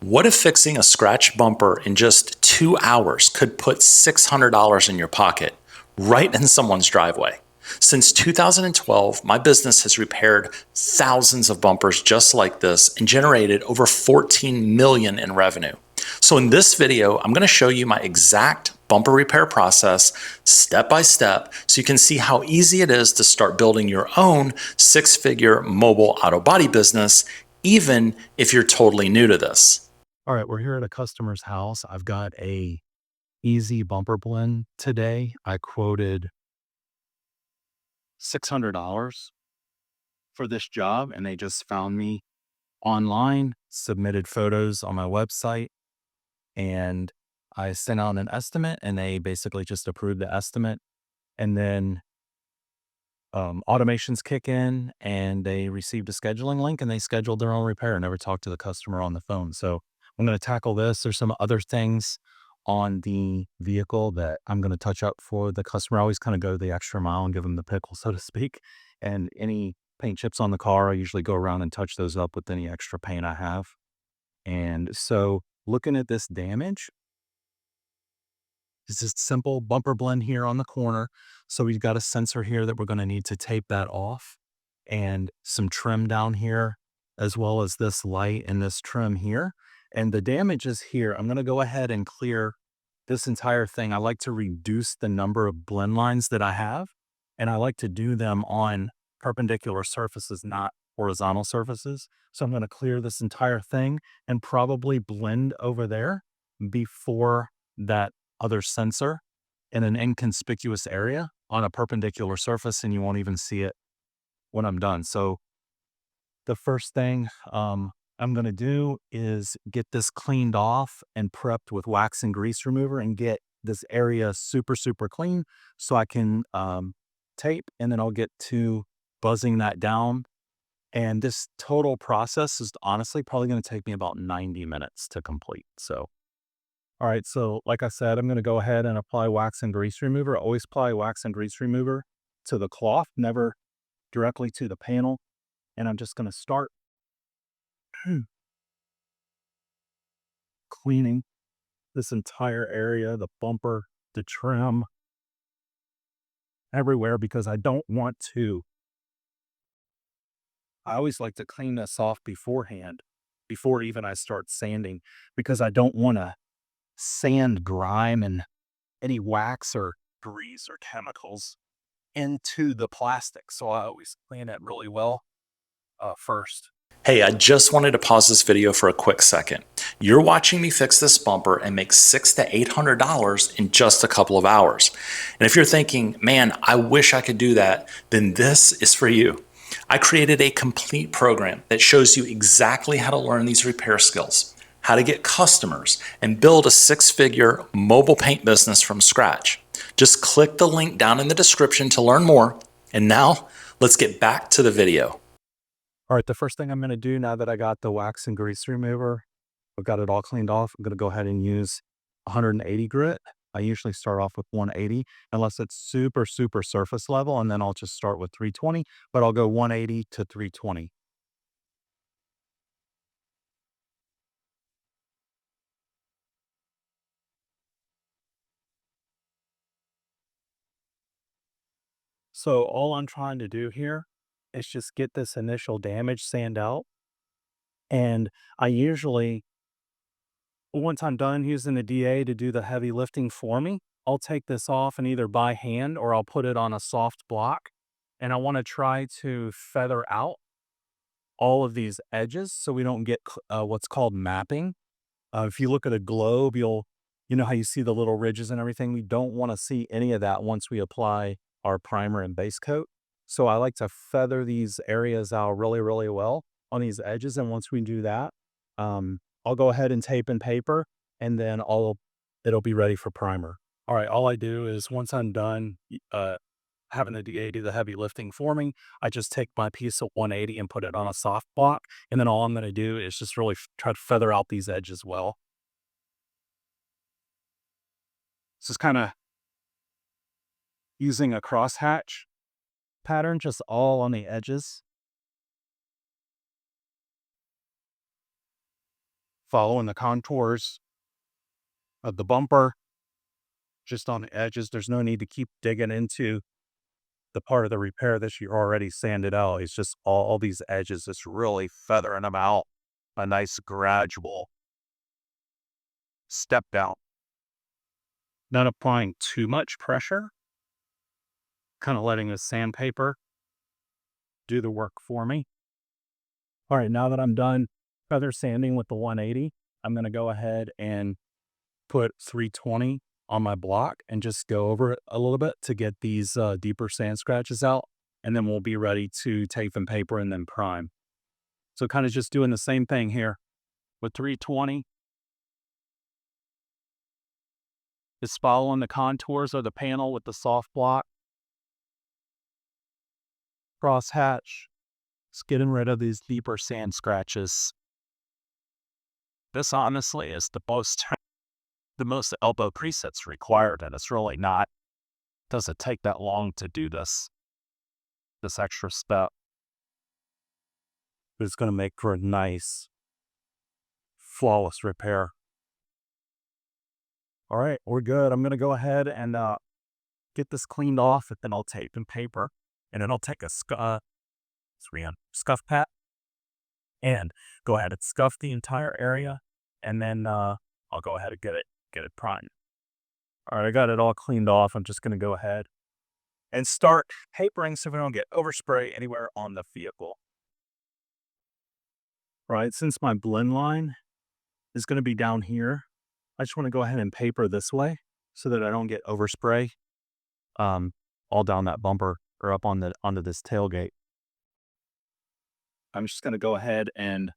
What if fixing a scratch bumper in just 2 hours could put $600 in your pocket, right in someone's driveway? Since 2012, my business has repaired thousands of bumpers just like this and generated over 14 million in revenue. So in this video, I'm going to show you my exact bumper repair process step by step so you can see how easy it is to start building your own six-figure mobile auto body business, even if you're totally new to this. All right, we're here at a customer's house. I've got a easy bumper blend today. I quoted $600 for this job and they just found me online, submitted photos on my website, and I sent out an estimate and they basically just approved the estimate. And then automations kick in and they received a scheduling link and they scheduled their own repair. Never talked to the customer on the phone. So I'm going to tackle this. There's some other things on the vehicle that I'm going to touch up for the customer. I always kind of go the extra mile and give them the pickle, so to speak. And any paint chips on the car, I usually go around and touch those up with any extra paint I have. And so looking at this damage, it's just simple bumper blend here on the corner. So we've got a sensor here that we're going to need to tape that off, and some trim down here, as well as this light and this trim here. And the damage is here. I'm going to go ahead and clear this entire thing. I like to reduce the number of blend lines that I have, and I like to do them on perpendicular surfaces, not horizontal surfaces. So I'm going to clear this entire thing and probably blend over there before that other sensor in an inconspicuous area on a perpendicular surface, and you won't even see it when I'm done. So the first thing I'm going to do is get this cleaned off and prepped with wax and grease remover and get this area super, super clean so I can tape, and then I'll get to buzzing that down. And this total process is honestly probably going to take me about 90 minutes to complete. So all right, so like I said, I'm going to go ahead and apply wax and grease remover. Always apply wax and grease remover to the cloth, never directly to the panel. And I'm just going to start cleaning this entire area, the bumper, the trim, everywhere, because I don't want to. I always like to clean this off beforehand, before even I start sanding, because I don't want to sand grime and any wax or grease or chemicals into the plastic. So I always clean it really well first. Hey, I just wanted to pause this video for a quick second. You're watching me fix this bumper and make $600 to $800 in just a couple of hours. And if you're thinking, man, I wish I could do that, then this is for you. I created a complete program that shows you exactly how to learn these repair skills, how to get customers, and build a six-figure mobile paint business from scratch. Just click the link down in the description to learn more. And now let's get back to the video. All right, the first thing I'm going to do now that I got the wax and grease remover, I've got it all cleaned off, I'm going to go ahead and use 180 grit. I usually start off with 180 unless it's super, super surface level, and then I'll just start with 320, but I'll go 180 to 320. So all I'm trying to do here is just get this initial damage sand out. And I usually, once I'm done using the DA to do the heavy lifting for me, I'll take this off and either by hand or I'll put it on a soft block. And I want to try to feather out all of these edges so we don't get what's called mapping. If you look at a globe, you know how you see the little ridges and everything. We don't want to see any of that once we apply our primer and base coat. So I like to feather these areas out really, really well on these edges. And once we do that, I'll go ahead and tape and paper, and then it'll be ready for primer. All right, all I do is once I'm done having the DA do the heavy lifting for me, I just take my piece of 180 and put it on a soft block. And then all I'm going to do is just really try to feather out these edges well. This is kind of using a crosshatch pattern, just all on the edges. following the contours of the bumper, just on the edges. There's no need to keep digging into the part of the repair that you already sanded out. It's just all these edges, just really feathering them out. A nice gradual step down. Not applying too much pressure, kind of letting the sandpaper do the work for me. All right, now that I'm done feather sanding with the 180, I'm going to go ahead and put 320 on my block and just go over it a little bit to get these deeper sand scratches out. And then we'll be ready to tape and paper and then prime. So kind of just doing the same thing here with 320. Just following the contours of the panel with the soft block. Cross hatch. Just getting rid of these deeper sand scratches. This honestly is the most elbow presets required, and it's really not. Doesn't take that long to do this extra step. But it's going to make for a nice, flawless repair. All right, we're good. I'm going to go ahead and get this cleaned off, and then I'll tape and paper, and then I'll take a scuff pat and go ahead and scuff the entire area, and then I'll go ahead and get it primed. All right, I got it all cleaned off. I'm just going to go ahead and start papering so we don't get overspray anywhere on the vehicle. All right, since my blend line is going to be down here, I just want to go ahead and paper this way so that I don't get overspray all down that bumper or up onto this tailgate. I'm just going to go ahead and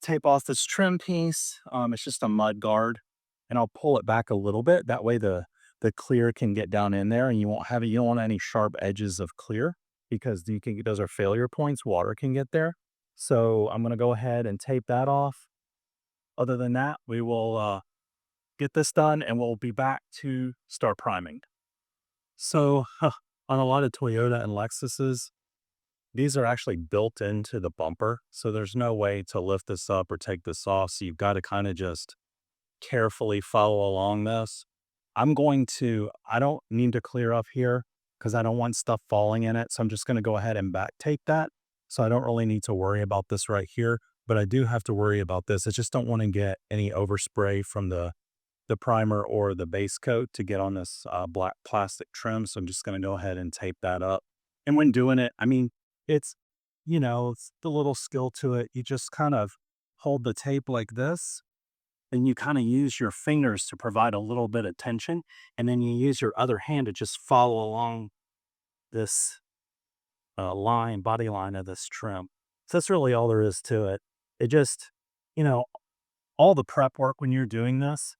tape off this trim piece. It's just a mud guard, and I'll pull it back a little bit. That way the clear can get down in there, and you don't want any sharp edges of clear because those are failure points. Water can get there. So I'm going to go ahead and tape that off. Other than that, we will get this done and we'll be back to start priming. So on a lot of Toyota and Lexuses, these are actually built into the bumper. So there's no way to lift this up or take this off. So you've got to kind of just carefully follow along this. I don't need to clear up here because I don't want stuff falling in it. So I'm just going to go ahead and back tape that. So I don't really need to worry about this right here, but I do have to worry about this. I just don't want to get any overspray from the primer or the base coat to get on this black plastic trim. So I'm just going to go ahead and tape that up. And when doing it, I mean, it's the little skill to it. You just kind of hold the tape like this, and you kind of use your fingers to provide a little bit of tension. And then you use your other hand to just follow along this body line of this trim. So that's really all there is to it. It just, all the prep work when you're doing this,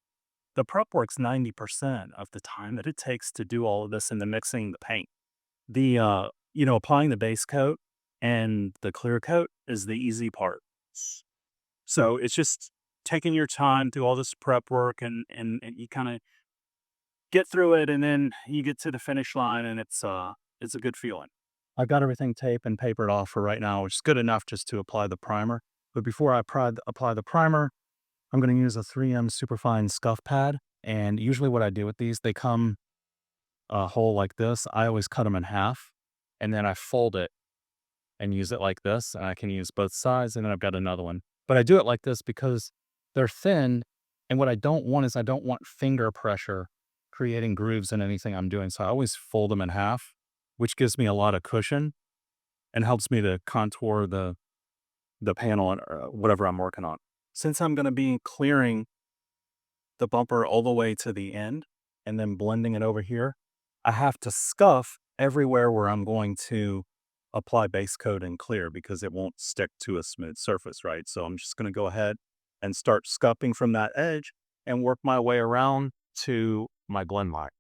the prep work's 90% of the time that it takes to do all of this and the mixing the paint. The, applying the base coat and the clear coat is the easy part. So it's just taking your time through all this prep work and you kind of get through it, and then you get to the finish line, and it's a good feeling. I've got everything taped and papered off for right now, which is good enough just to apply the primer. But before I apply the primer, I'm going to use a 3M Superfine scuff pad. And usually what I do with these, they come whole like this. I always cut them in half, and then I fold it and use it like this. And I can use both sides, and then I've got another one. But I do it like this because they're thin, and what I don't want is I don't want finger pressure creating grooves in anything I'm doing. So I always fold them in half, which gives me a lot of cushion and helps me to contour the panel and whatever I'm working on. Since I'm going to be clearing the bumper all the way to the end and then blending it over here, I have to scuff everywhere where I'm going to apply base coat and clear because it won't stick to a smooth surface, right? So I'm just going to go ahead and start scuffing from that edge and work my way around to my blend line.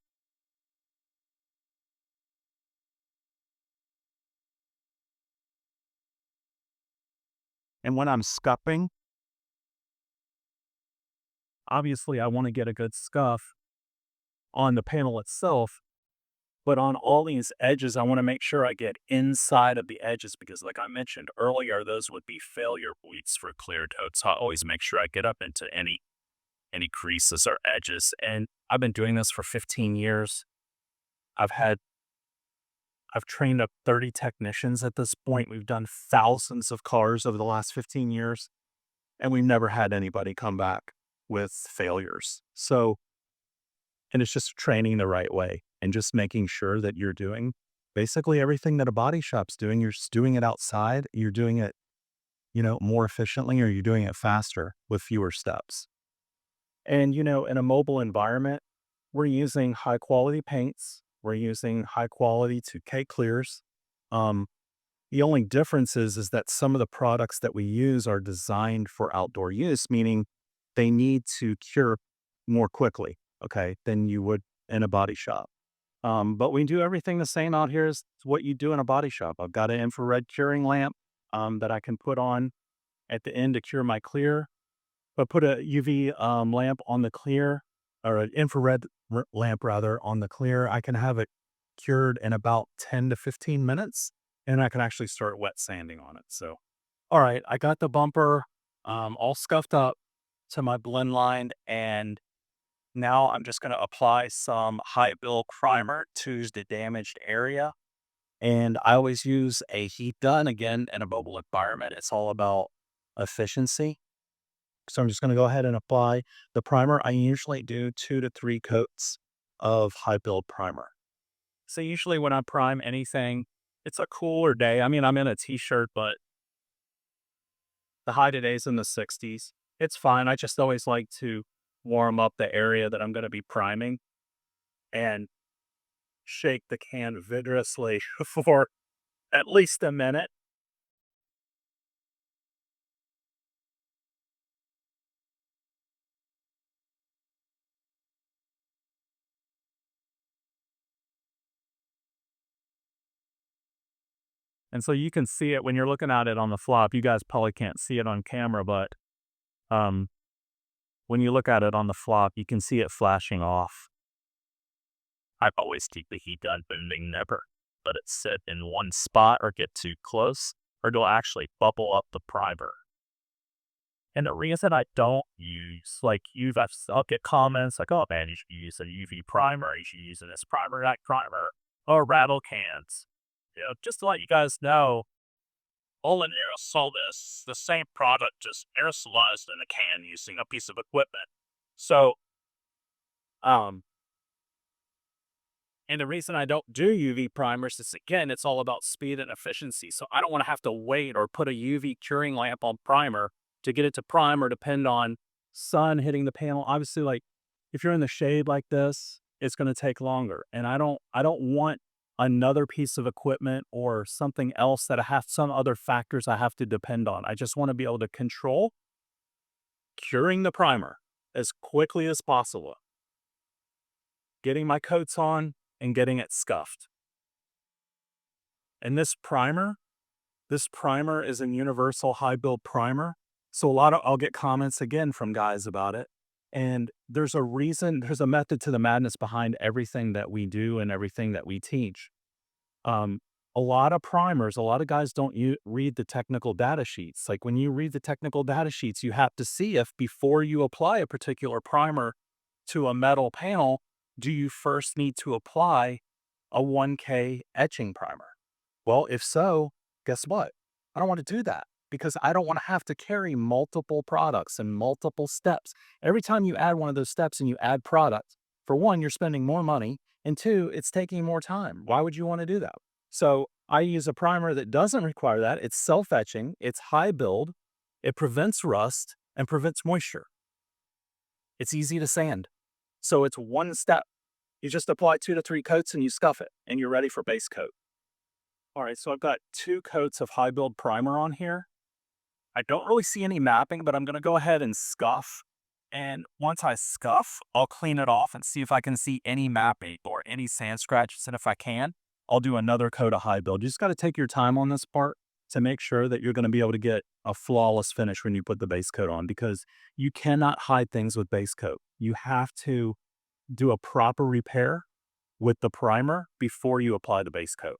And when I'm scuffing, obviously I want to get a good scuff on the panel itself But on all these edges, I want to make sure I get inside of the edges because, like I mentioned earlier, those would be failure points for clear coat. So I always make sure I get up into any creases or edges. And I've been doing this for 15 years. I've had I've trained up 30 technicians at this point. We've done thousands of cars over the last 15 years, and we've never had anybody come back with failures. So, and it's just training the right way and just making sure that you're doing basically everything that a body shop's doing. You're just doing it outside. You're doing it, more efficiently, or you're doing it faster with fewer steps. And, in a mobile environment, we're using high quality paints. We're using high quality 2K clears. Um, the only difference is that some of the products that we use are designed for outdoor use, meaning they need to cure more quickly, okay, than you would in a body shop. But we do everything the same out here as what you do in a body shop. I've got an infrared curing lamp that I can put on at the end to cure my clear. But put a UV lamp on the clear, or an infrared lamp rather on the clear, I can have it cured in about 10 to 15 minutes, and I can actually start wet sanding on it. So, all right, I got the bumper all scuffed up to my blend line, and now I'm just going to apply some high build primer to the damaged area. And I always use a heat gun again in a mobile environment. It's all about efficiency. So I'm just going to go ahead and apply the primer. I usually do 2 to 3 coats of high build primer. So usually when I prime anything, it's a cooler day. I mean, I'm in a t-shirt, but the high today's in the 60s. It's fine. I just always like to warm up the area that I'm going to be priming and shake the can vigorously for at least a minute. And so you can see it when you're looking at it on the flop. You guys probably can't see it on camera, but um, when you look at it on the flop, you can see it flashing off. I always keep the heat gun moving, never let it sit in one spot or get too close, or it'll actually bubble up the primer. And the reason I don't use, like, I'll get comments like, oh man, you should use a UV primer, you should use this primer, that primer, or rattle cans. Just to let you guys know, Olin aerosol this, the same product, just aerosolized in a can using a piece of equipment. So, um, and the reason I don't do UV primers is, again, it's all about speed and efficiency. So I don't want to have to wait or put a UV curing lamp on primer to get it to prime or depend on sun hitting the panel. Obviously, like if you're in the shade like this, it's going to take longer. And I don't want another piece of equipment or something else that I have some other factors I have to depend on. I just want to be able to control curing the primer as quickly as possible, getting my coats on and getting it scuffed. And this primer is a universal high build primer. So I'll get comments again from guys about it. And there's a method to the madness behind everything that we do and everything that we teach. Um, a lot of guys don't read the technical data sheets. Like when you read the technical data sheets, you have to see if before you apply a particular primer to a metal panel, do you first need to apply a 1K etching primer? Well, if so, guess what? I don't want to do that because I don't want to have to carry multiple products and multiple steps. Every time you add one of those steps and you add product, for one, you're spending more money, and two, it's taking more time. Why would you want to do that? So I use a primer that doesn't require that. It's self-etching, it's high build, it prevents rust and prevents moisture. It's easy to sand. So it's one step. You just apply 2 to 3 coats and you scuff it, and you're ready for base coat. All right, so I've got 2 coats of high build primer on here. I don't really see any mapping, but I'm going to go ahead and scuff. And once I scuff, I'll clean it off and see if I can see any mapping or any sand scratches. And if I can, I'll do another coat of high build. You just got to take your time on this part to make sure that you're going to be able to get a flawless finish when you put the base coat on, because you cannot hide things with base coat. You have to do a proper repair with the primer before you apply the base coat.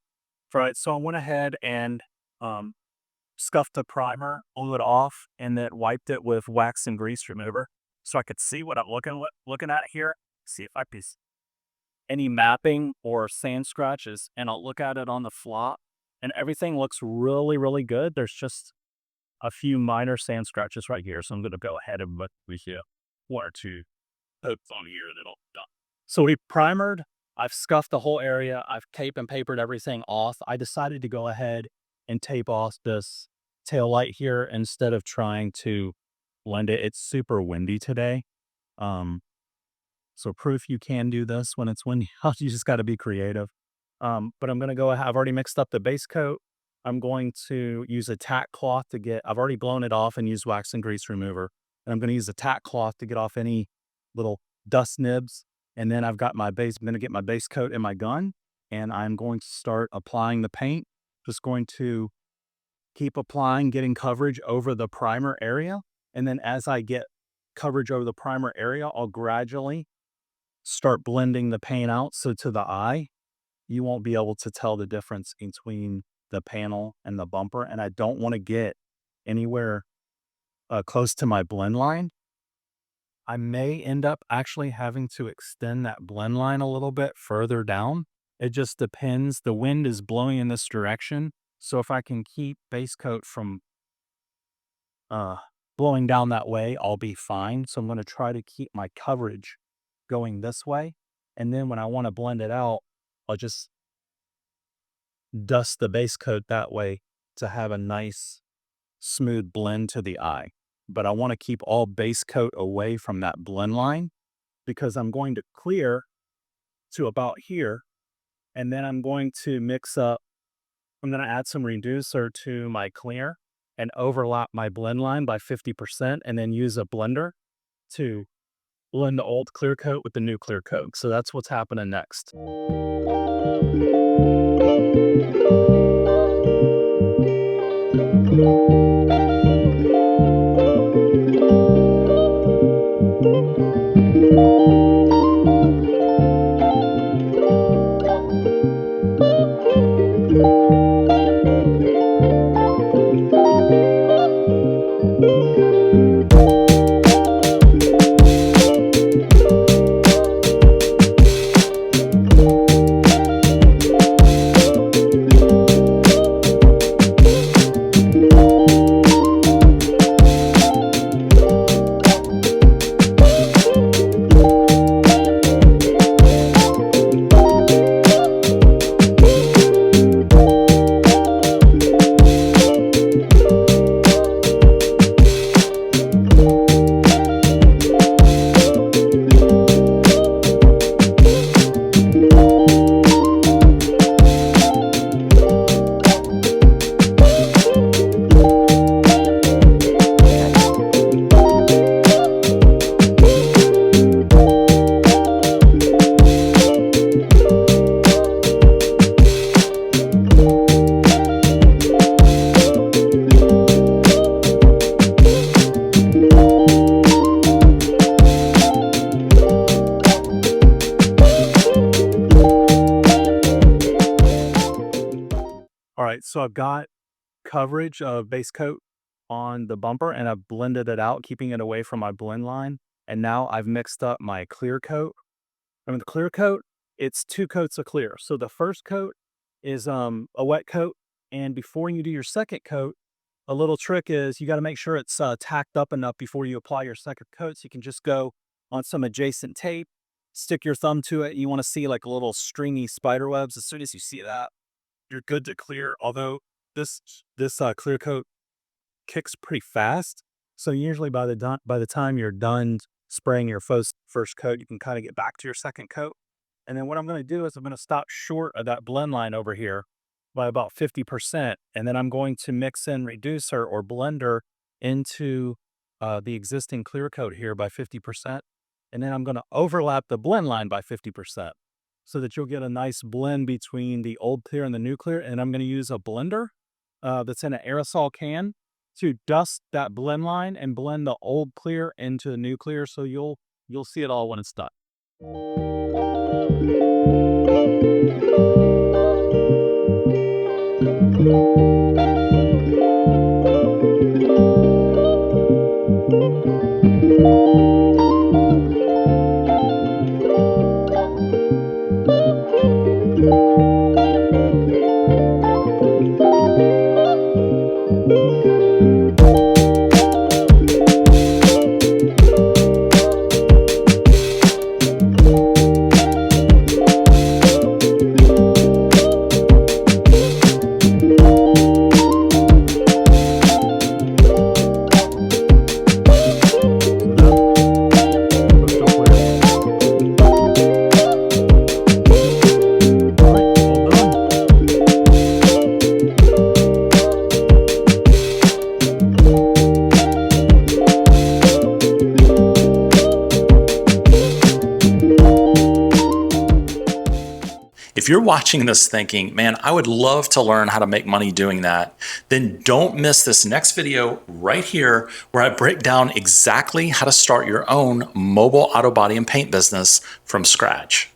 All right, so I went ahead and scuffed the primer, blew it off, and then wiped it with wax and grease remover so I could see what I'm looking at here. See if I can any mapping or sand scratches, and I'll look at it on the flop, and everything looks really, really good. There's just a few minor sand scratches right here, so I'm going to go ahead and put here 1 or 2 pokes on here and it'll be done. So we primered. I've scuffed the whole area. I've tape and papered everything off. I decided to go ahead and tape off this tail light here instead of trying to blend it. It's super windy today. So proof you can do this when it's windy out. You just got to be creative. But I'm going to go ahead. I've already mixed up the base coat. I'm going to use a tack cloth to get, I've already blown it off and used wax and grease remover. And I'm going to use a tack cloth to get off any little dust nibs. And then I've got my base, I'm going to get my base coat in my gun and I'm going to start applying the paint. Just going to keep applying, getting coverage over the primer area. And then as I get coverage over the primer area, I'll gradually start blending the paint out. So to the eye, you won't be able to tell the difference between the panel and the bumper. And I don't want to get anywhere close to my blend line. I may end up actually having to extend that blend line a little bit further down. It just depends. The wind is blowing in this direction. So if I can keep base coat from blowing down that way, I'll be fine. So I'm going to try to keep my coverage going this way. And then when I want to blend it out, I'll just dust the base coat that way to have a nice smooth blend to the eye. But I want to keep all base coat away from that blend line because I'm going to clear to about here. And then I'm going to mix up, I'm going to add some reducer to my clear and overlap my blend line by 50% and then use a blender to blend the old clear coat with the new clear coat. So that's what's happening next. All right, so I've got coverage of base coat on the bumper and I've blended it out, keeping it away from my blend line. And now I've mixed up my clear coat. I mean, the clear coat, it's 2 coats of clear. So the first coat is a wet coat. And before you do your second coat, a little trick is you got to make sure it's tacked up enough before you apply your second coat. So you can just go on some adjacent tape, stick your thumb to it. You want to see like little stringy spider webs. As soon as you see that, you're good to clear. Although this clear coat kicks pretty fast, so usually by the time you're done spraying your first coat, you can kind of get back to your second coat. And then what I'm going to do is I'm going to stop short of that blend line over here by about 50%, and then I'm going to mix in reducer or blender into the existing clear coat here by 50%, and then I'm going to overlap the blend line by 50%. So that you'll get a nice blend between the old clear and the new clear. And I'm going to use a blender that's in an aerosol can to dust that blend line and blend the old clear into the new clear. So you'll see it all when it's done. Crystal clear. All right, all done. If you're watching this thinking, man, I would love to learn how to make money doing that, then don't miss this next video right here where I break down exactly how to start your own mobile auto body and paint business from scratch.